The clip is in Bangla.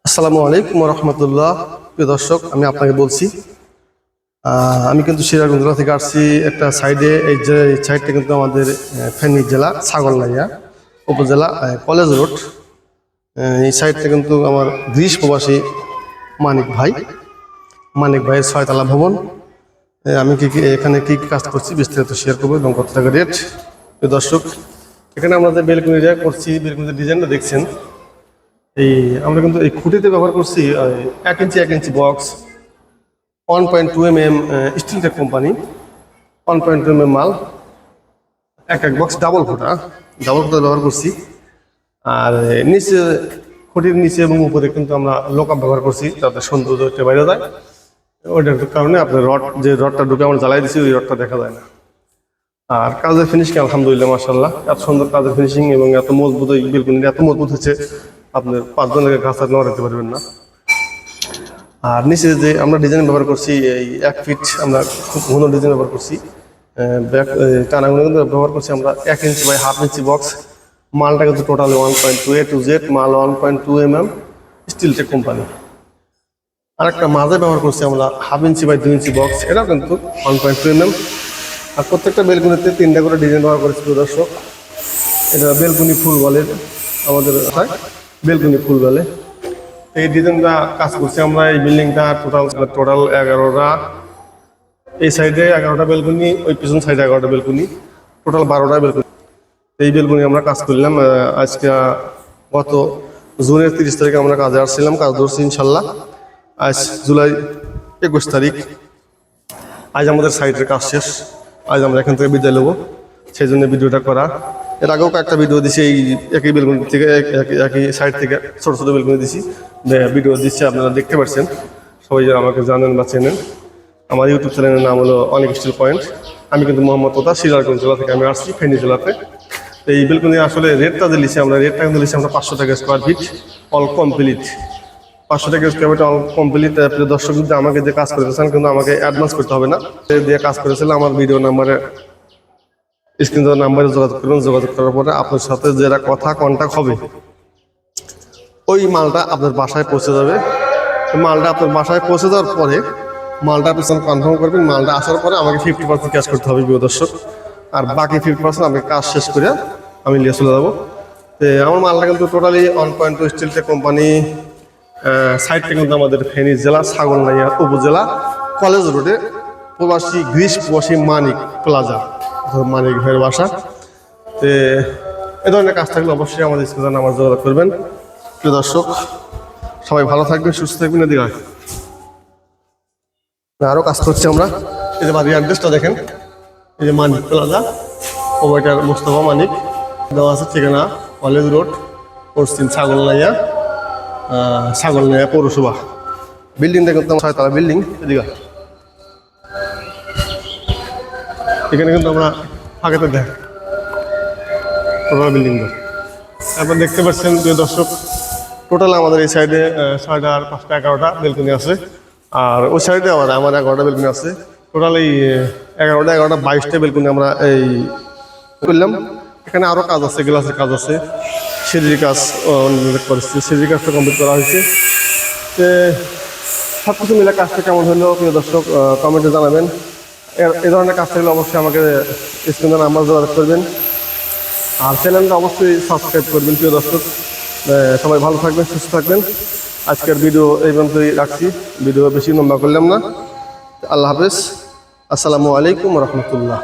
আসসালামু আলাইকুম রহমতুল্লাহ। প্রিয় দর্শক, আমি আপনাকে বলছি আমি কিন্তু সিরাজগঞ্জ জেলা থেকে আসছি। একটা সাইডে এই যে সাইডটা কিন্তু আমাদের ফেনী জেলা ছাগলনাইয়া উপজেলা কলেজ রোড। এই সাইডটা কিন্তু আমার গ্রিস প্রবাসী মানিক ভাইয়ের 6 তলা ভবন। আমি এখানে কি কাজ করছি বিস্তারিত শেয়ার করবো এবং কত টাকা রেট। প্রিয় দর্শক, এখানে আমরা যে বেলকুনি করছি, বেলকুনির ডিজাইনটা দেখছেন। আমরা কিন্তু এই খুঁটিতে ব্যবহার করছি 1 inch box 1.2 mm steel tech company 1.2 mm মাল। এক বক্স ডাবল খোটা ব্যবহার করছি। আর নিচে খুঁটির নিচে এবং উপরে কিন্তু আমরা লোকআপ ব্যবহার করছি যাতে সৌন্দর্যটা বাইরে যায়। ওইটার কারণে আপনার রডটা ঢুকে আমরা জ্বালাই দিচ্ছি, ওই রডটা দেখা যায় না। আর কাজের ফিনিশিং আলহামদুলিল্লাহ মাশাআল্লাহ, এত সুন্দর কাজের ফিনিশিং এবং এত মজবুত, এই বেলকুনি এত মজবুত হচ্ছে আপনার 5 জনের কাছে নড়াতে পারবেন না। আর নিচে যে আমরা ডিজাইন ব্যবহার করছি, এই 1 ফিট আমরা খুব ঘন ডিজাইন ব্যবহার করছি। টানাগুলো কিন্তু ব্যবহার করছি আমরা 1 ইঞ্চি বাই 1/2 ইঞ্চি বক্স। মালটা কিন্তু টোটালি 1.2 A to Z মাল, 1.2 mm স্টিল টেক কোম্পানি। আর একটা মাঝে ব্যবহার করছি আমরা 1/2 ইঞ্চি বাই 2 ইঞ্চি বক্স, এটাও কিন্তু 1.2 mm। আর প্রত্যেকটা বেলকুনিতে 3টা করে ডিজাইন ব্যবহার করেছি। দর্শক, এটা বেলকুনি ফুল বলে, আমাদের বেলকুনি ফুল বলে। এই ডিজাইনটা কাজ করছি আমরা। এই বিল্ডিংটা টোটাল 11টা, এই সাইডে 11টা বেলকুনি, ওই পিছন সাইডে 11টা বেলকুনি, টোটাল 12টা বেলকুনি। এই বেলকুনি আমরা কাজ করলাম। আজকে গত জুনের 30 তারিখে আমরা কাজে আসছিলাম, কাজ ধরছি ইনশাল্লাহ। আজ জুলাই 21 তারিখ। আজ আমাদের সাইডের কাজ শেষ। আজ আমরা এখান থেকে বিদায় নেবো, সেই জন্য ভিডিওটা করা। এর আগেও একটা ভিডিও দিছি, এই একই বেলকুনি থেকে একই সাইড থেকে ছোটো ছোটো বেলকুনি দিছি, ভিডিও দিচ্ছি, আপনারা দেখতে পাচ্ছেন। সবাই যারা আমাকে জানেন বা চেনেন, আমার ইউটিউব চ্যানেলের নাম হলো অনেক স্টিল পয়েন্ট। আমি কিন্তু মোহাম্মদ তোতা, সিরাজগঞ্জ জেলা থেকে আমি আসছি, ফেনী জেলাতে। তো এই বেলকুনি আসলে রেটটা যে লিছি আমরা, রেটটা কিন্তু লিছি আমরা 500 টাকা স্কোয়ার ফিট, অল কমপ্লিট। 500 টাকা স্কোয়ার ফিট অল কমপ্লিট। দর্শক যদি আমাকে যে কাজ করেছেন, কিন্তু আমাকে অ্যাডভান্স করতে হবে না। দিয়ে কাজ করেছিল আমার ভিডিও নাম্বারে, স্ক্রিন নাম্বারে যোগাযোগ করবেন। যোগাযোগ করার পরে আপনার সাথে যেটা কথা কন্ট্যাক্ট হবে, ওই মালটা আপনার বাসায় পৌঁছে যাবে। মালটা আপনার বাসায় পৌঁছে যাওয়ার পরে মালটা আপনি কনফার্ম করবেন। মালটা আসার পরে আমাকে 50% ক্যাশ করতে হবে প্রিয় দর্শক। আর বাকি 50% আমি কাজ শেষ করে আমি নিয়ে চলে যাবো। তো আমার মালটা কিন্তু টোটালি 1.2 স্টিল টেক কোম্পানি। সাইডটা কিন্তু আমাদের ফেনী জেলা ছাগলনাইয়া উপজেলা কলেজ রোডে গ্রিস প্রবাসী মানিক প্লাজা, মানিক ভাইয়ের বাসা। তো এ ধরনের কাজ থাকলে অবশ্যই আমাদের স্কুলে আমার যোগাযোগ করবেন। প্রিয় দর্শক, সবাই ভালো থাকবেন, সুস্থ থাকবেন। এদিকে আরও কাজ করছি আমরা। এই যে বাড়ির অ্যাড্রেসটা দেখেন, এই যে মানিক প্লাজা, ওইটার মোস্তফা মানিক দেওয়া আছে ঠিকানা, কলেজ রোড, পশ্চিম ছাগলনাইয়া পৌরসভা। বিল্ডিংটা কিন্তু 6 তলা বিল্ডিং। এখানে কিন্তু আমরা আগেতে দেখ বিল্ডিংটা আপনার দেখতে পাচ্ছেন। প্রিয় দর্শক, টোটাল আমাদের এই সাইডে 6টা, 5টা, 11টা বেলকুনি আছে। আর ওই সাইডে আমার 11টা বেলকুনি আছে। টোটাল এই 11টা 22টা বেলকুনি আমরা এই করলাম। এখানে আরও কাজ আছে, গ্লাসের কাজ আছে, সিঁড়ির কাজ করেছি, সিঁড়ির কাজটা কমপ্লিট করা হয়েছে। সব কিছু মিলে কাজটা কেমন হলো প্রিয় দর্শক কমেন্টে জানাবেন। এই ধরনের কাজ থাকলে অবশ্যই আমাকে স্ক্রিনে নাম্বার যোগাযোগ করবেন। আর চ্যানেলটা অবশ্যই সাবস্ক্রাইব করবেন। প্রিয় দর্শক, সবাই ভালো থাকবেন, সুস্থ থাকবেন। আজকের ভিডিও এই পর্যন্তই রাখছি, ভিডিও বেশি লম্বা করলাম না। আল্লাহ হাফেজ, আসসালামু আলাইকুম রহমতুল্লাহ।